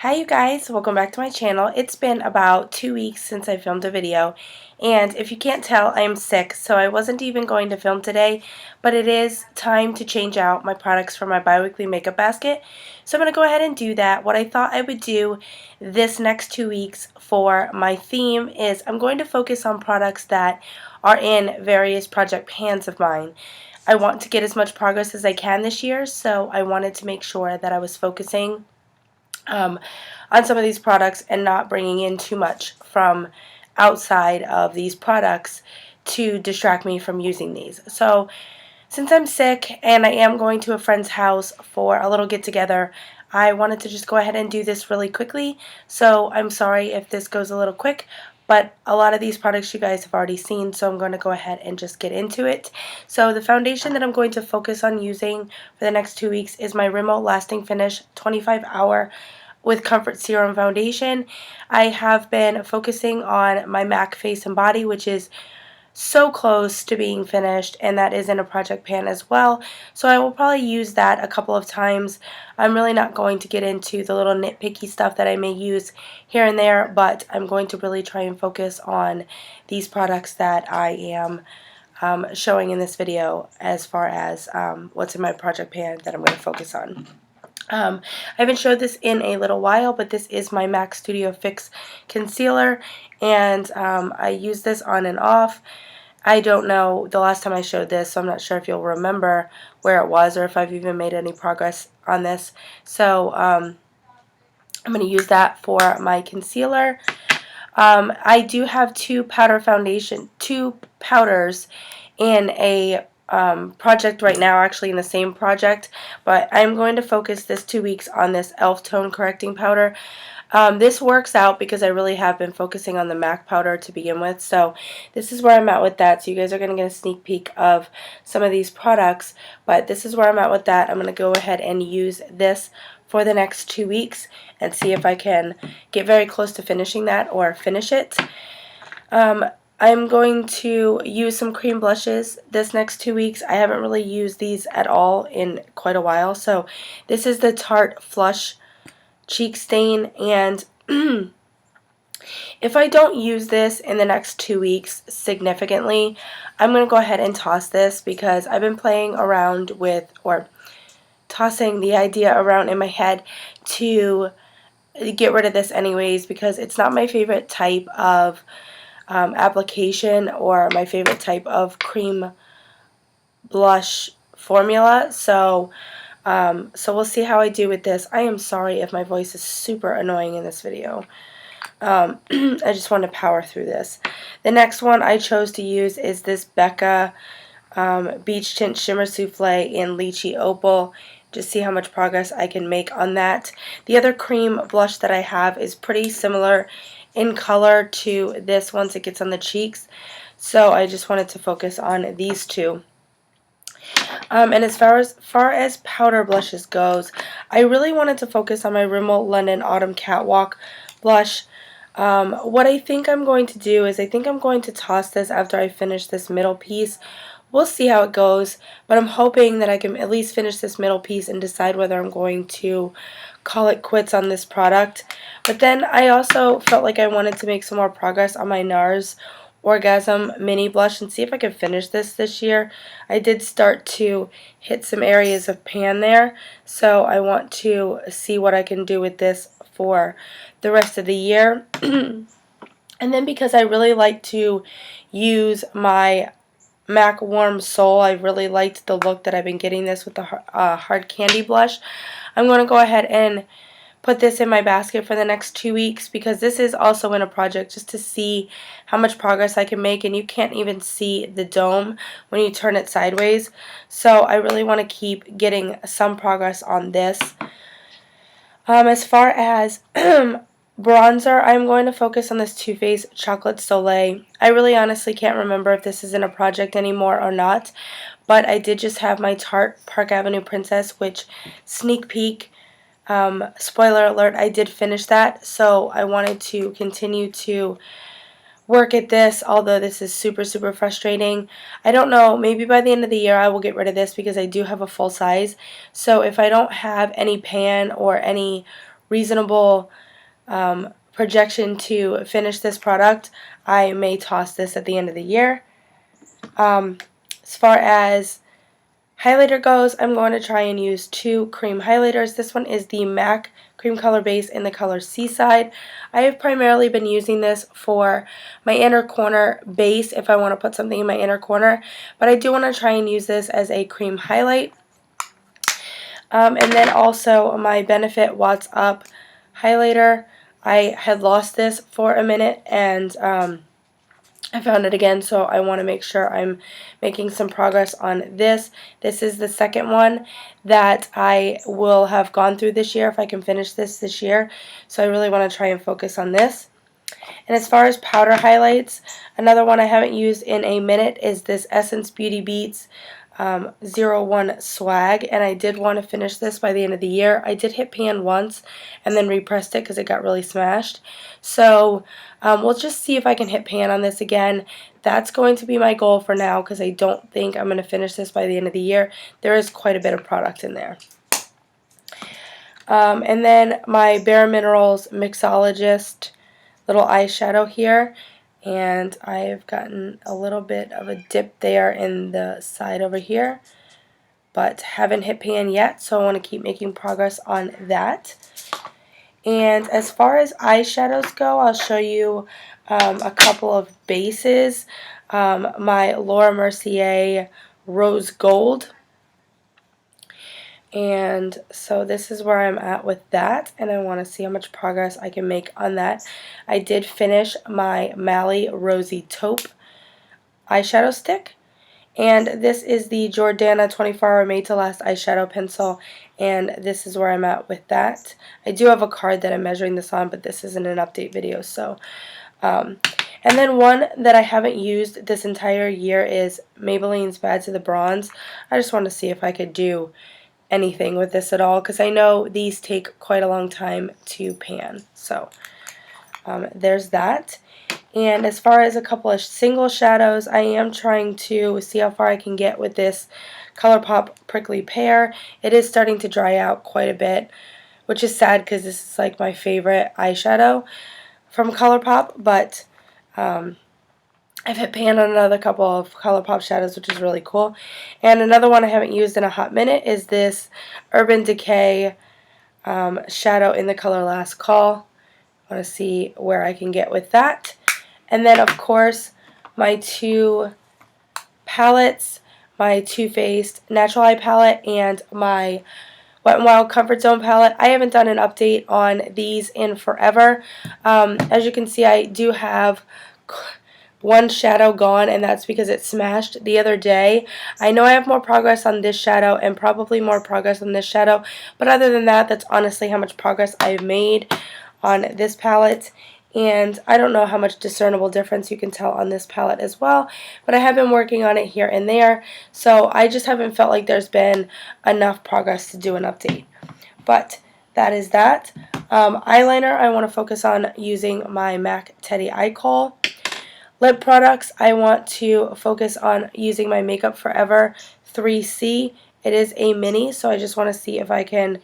Hi you guys, welcome back to my channel. It's been about 2 weeks since I filmed a video, and if you can't tell, I am sick, so I wasn't even going to film today, but it is time to change out my products for my bi-weekly makeup basket, so I'm going to go ahead and do that. What I thought I would do this next 2 weeks for my theme is I'm going to focus on products that are in various project pans of mine. I want to get as much progress as I can this year, so I wanted to make sure that I was focusing on some of these products and not bringing in too much from outside of these products to distract me from using these. So since I'm sick and I am going to a friend's house for a little get together, I wanted to just go ahead and do this really quickly. So I'm sorry if this goes a little quick, but a lot of these products you guys have already seen, so I'm going to go ahead and just get into it. So the foundation that I'm going to focus on using for the next 2 weeks is my Rimmel Lasting Finish 25 Hour with Comfort Serum Foundation. I have been focusing on my MAC Face and Body, which is so close to being finished, and that is in a project pan as well, so I will probably use that a couple of times. I'm really not going to get into the little nitpicky stuff that I may use here and there, but I'm going to really try and focus on these products that I am showing in this video as far as what's in my project pan that I'm going to focus on. I haven't showed this in a little while, but this is my MAC Studio Fix Concealer, and I use this on and off. I don't know the last time I showed this, so I'm not sure if you'll remember where it was or if I've even made any progress on this. So I'm going to use that for my concealer. I do have two powders in a project right now, actually in the same project, but I'm going to focus this 2 weeks on this e.l.f. Tone Correcting Powder. This works out because I really have been focusing on the MAC powder to begin with, so this is where I'm at with that. So you guys are going to get a sneak peek of some of these products, but this is where I'm at with that. I'm going to go ahead and use this for the next 2 weeks and see if I can get very close to finishing that or finish it. I'm going to use some cream blushes this next 2 weeks. I haven't really used these at all in quite a while. So this is the Tarte Flush Cheek Stain, and if I don't use this in the next 2 weeks significantly, I'm going to go ahead and toss this because I've been playing around with, or tossing the idea around in my head to get rid of this anyways, because it's not my favorite type of application or my favorite type of cream blush formula. So we'll see how I do with this. I am sorry if my voice is super annoying in this video. I just want to power through this. The next one I chose to use is this Becca Beach Tint Shimmer Souffle in Lychee Opal. Just see how much progress I can make on that. The other cream blush that I have is pretty similar in color to this once it gets on the cheeks, so I just wanted to focus on these two. And as far as powder blushes goes, I really wanted to focus on my Rimmel London Autumn Catwalk blush. What I think I'm going to do is I think I'm going to toss this after I finish this middle piece. We'll see how it goes, but I'm hoping that I can at least finish this middle piece and decide whether I'm going to call it quits on this product. But then I also felt like I wanted to make some more progress on my NARS Orgasm Mini Blush and see if I could finish this year. I did start to hit some areas of pan there, so I want to see what I can do with this for the rest of the year. And then because I really like to use my MAC Warm Soul, I really liked the look that I've been getting this with the hard candy blush. I'm going to go ahead and put this in my basket for the next 2 weeks because this is also in a project just to see how much progress I can make, and you can't even see the dome when you turn it sideways. So I really want to keep getting some progress on this. As far as bronzer, I'm going to focus on this Too Faced Chocolate Soleil. I really honestly can't remember if this is in a project anymore or not, but I did just have my Tarte Park Avenue Princess, which, sneak peek, spoiler alert, I did finish that, so I wanted to continue to work at this, although this is super frustrating. I don't know, maybe by the end of the year I will get rid of this because I do have a full size, so if I don't have any pan or any reasonable projection to finish this product, I may toss this at the end of the year. As far as highlighter goes, I'm going to try and use 2 cream highlighters. This one is the MAC Cream Color Base in the color Seaside. I have primarily been using this for my inner corner base if I want to put something in my inner corner, but I do want to try and use this as a cream highlight. And then also my Benefit Watts Up highlighter. I had lost this for a minute and I found it again, so I want to make sure I'm making some progress on this. This is the second one that I will have gone through this year if I can finish this year. So I really want to try and focus on this. And as far as powder highlights, another one I haven't used in a minute is this Essence Beauty Beats 01 Swag, and I did want to finish this by the end of the year. I did hit pan once and then repressed it because it got really smashed. So we'll just see if I can hit pan on this again. That's going to be my goal for now because I don't think I'm going to finish this by the end of the year. There is quite a bit of product in there. And then my Bare Minerals Mixologist little eyeshadow here. And I've gotten a little bit of a dip there in the side over here, but haven't hit pan yet, so I want to keep making progress on that. And as far as eyeshadows go, I'll show you a couple of bases. My Laura Mercier Rose Gold. And so this is where I'm at with that, and I want to see how much progress I can make on that. I did finish my Mally Rosy Taupe eyeshadow stick, and this is the Jordana 24-Hour Made to Last eyeshadow pencil, and this is where I'm at with that. I do have a card that I'm measuring this on, but this isn't an update video, so and then one that I haven't used this entire year is Maybelline's Bad to the Bronze. I just want to see if I could do anything with this at all, because I know these take quite a long time to pan. So there's that. And as far as a couple of single shadows, I am trying to see how far I can get with this ColourPop Prickly Pear. It is starting to dry out quite a bit, which is sad because this is like my favorite eyeshadow from ColourPop, but I've hit pan on another couple of ColourPop shadows, which is really cool. And another one I haven't used in a hot minute is this Urban Decay shadow in the color Last Call. I want to see where I can get with that. And then, of course, my 2 palettes, my Too Faced Natural Eye palette and my Wet n Wild Comfort Zone palette. I haven't done an update on these in forever. As you can see, I do have one shadow gone, and that's because it smashed the other day. I know I have more progress on this shadow and probably more progress on this shadow, but other than that, that's honestly how much progress I've made on this palette. And I don't know how much discernible difference you can tell on this palette as well, but I have been working on it here and there, so I just haven't felt like there's been enough progress to do an update. But that is that. Eyeliner, I want to focus on using my MAC Teddy Eye Kohl. Lip products, I want to focus on using my Makeup Forever 3C. It is a mini, so I just want to see if I can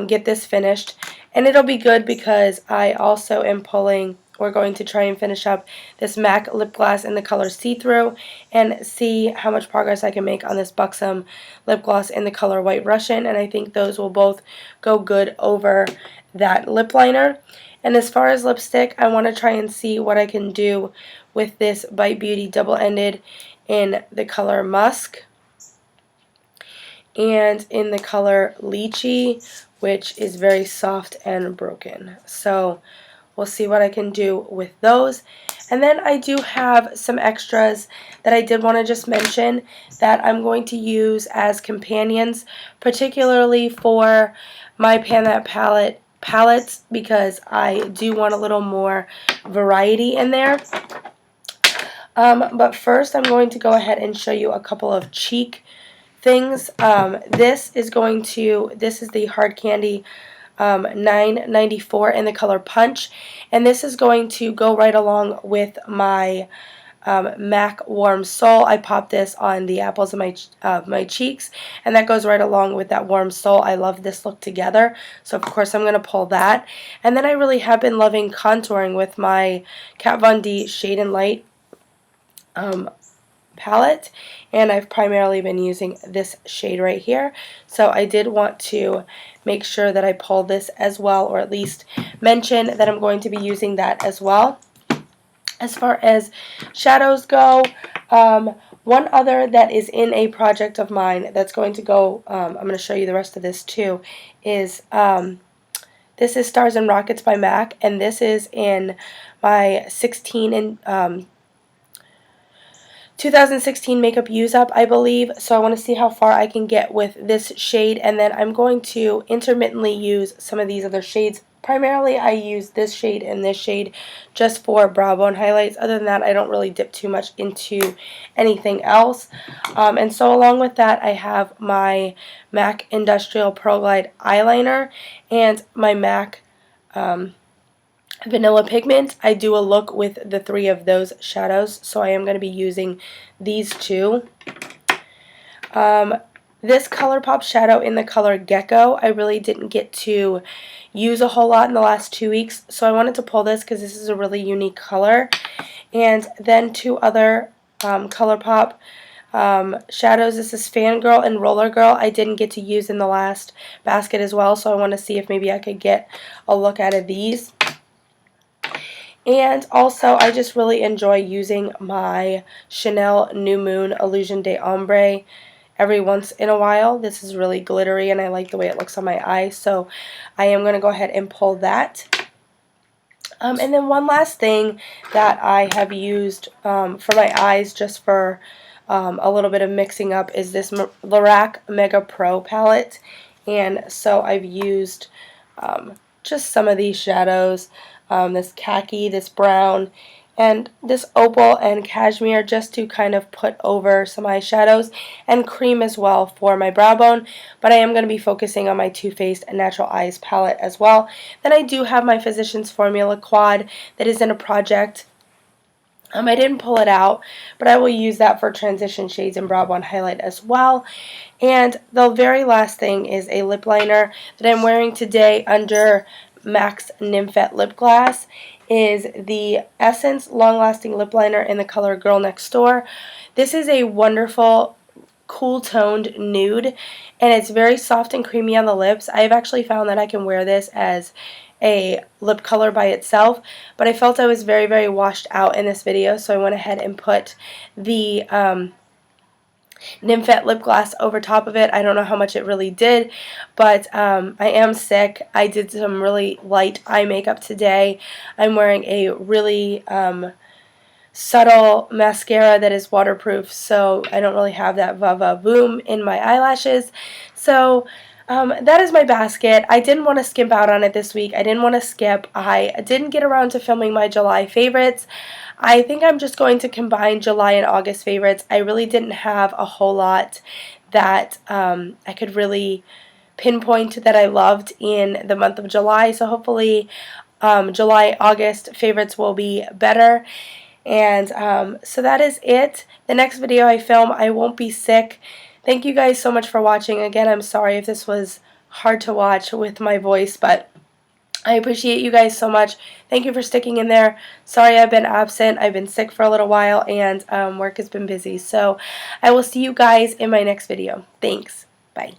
get this finished. And it'll be good because I also am pulling, we're going to try and finish up this MAC lip gloss in the color See-Through and see how much progress I can make on this Buxom lip gloss in the color White Russian. And I think those will both go good over that lip liner. And as far as lipstick, I want to try and see what I can do with this Bite Beauty double-ended in the color Musk and in the color Lychee, which is very soft and broken. So we'll see what I can do with those. And then I do have some extras that I did want to just mention that I'm going to use as companions, particularly for my Pan That palettes, because I do want a little more variety in there. But first I'm going to go ahead and show you a couple of cheek things. This is the Hard Candy $9.94 in the color Punch, and this is going to go right along with my MAC Warm Soul. I popped this on the apples of my cheeks, and that goes right along with that Warm Soul. I love this look together, so of course I'm going to pull that. And then I really have been loving contouring with my Kat Von D Shade and Light palette, and I've primarily been using this shade right here, so I did want to make sure that I pull this as well, or at least mention that I'm going to be using that as well. As far as shadows go, one other that is in a project of mine that's going to go, I'm going to show you the rest of this too, is this is Stars and Rockets by MAC, and this is in my 2016 makeup use up, I believe, so I want to see how far I can get with this shade, and then I'm going to intermittently use some of these other shades. Primarily I use this shade and this shade just for brow bone highlights. Other than that, I don't really dip too much into anything else. And so along with that, I have my MAC Industrial Pearl Glide eyeliner and my MAC Vanilla Pigment. I do a look with the 3 of those shadows, so I am going to be using these 2. This ColourPop shadow in the color Gecko, I really didn't get to use a whole lot in the last 2 weeks, so I wanted to pull this because this is a really unique color. And then 2 other ColourPop shadows. This is Fangirl and Roller Girl. I didn't get to use in the last basket as well, so I want to see if maybe I could get a look out of these. And also, I just really enjoy using my Chanel New Moon Illusion de Ombre every once in a while. This is really glittery, and I like the way it looks on my eyes, so I am going to go ahead and pull that. And then one last thing that I have used for my eyes, just for a little bit of mixing up, is this Lorac Mega Pro palette. And so I've used just some of these shadows, this khaki, this brown, and this opal and cashmere, just to kind of put over some eyeshadows, and cream as well for my brow bone. But I am going to be focusing on my Too Faced Natural Eyes palette as well. Then I do have my Physicians Formula quad that is in a project. I didn't pull it out, but I will use that for transition shades and brow bone highlight as well. And the very last thing is a lip liner that I'm wearing today under MAC's Nymphette Lip Glass. Is the Essence Long Lasting Lip Liner in the color Girl Next Door. This is a wonderful, cool toned nude, and it's very soft and creamy on the lips. I've actually found that I can wear this as a lip color by itself, but I felt I was very, very washed out in this video, so I went ahead and put the Nymphette lip gloss over top of it. I don't know how much it really did, but I am sick. I did some really light eye makeup today. I'm wearing a really subtle mascara that is waterproof, so I don't really have that va-va-voom in my eyelashes. So that is my basket. I didn't want to skimp out on it this week. I didn't want to skip. I didn't get around to filming my July favorites. I think I'm just going to combine July and August favorites. I really didn't have a whole lot that I could really pinpoint that I loved in the month of July, so hopefully July, August favorites will be better. And so that is it. The next video I film, I won't be sick. Thank you guys so much for watching. Again, I'm sorry if this was hard to watch with my voice, but I appreciate you guys so much. Thank you for sticking in there. Sorry I've been absent. I've been sick for a little while, and work has been busy. So I will see you guys in my next video. Thanks. Bye.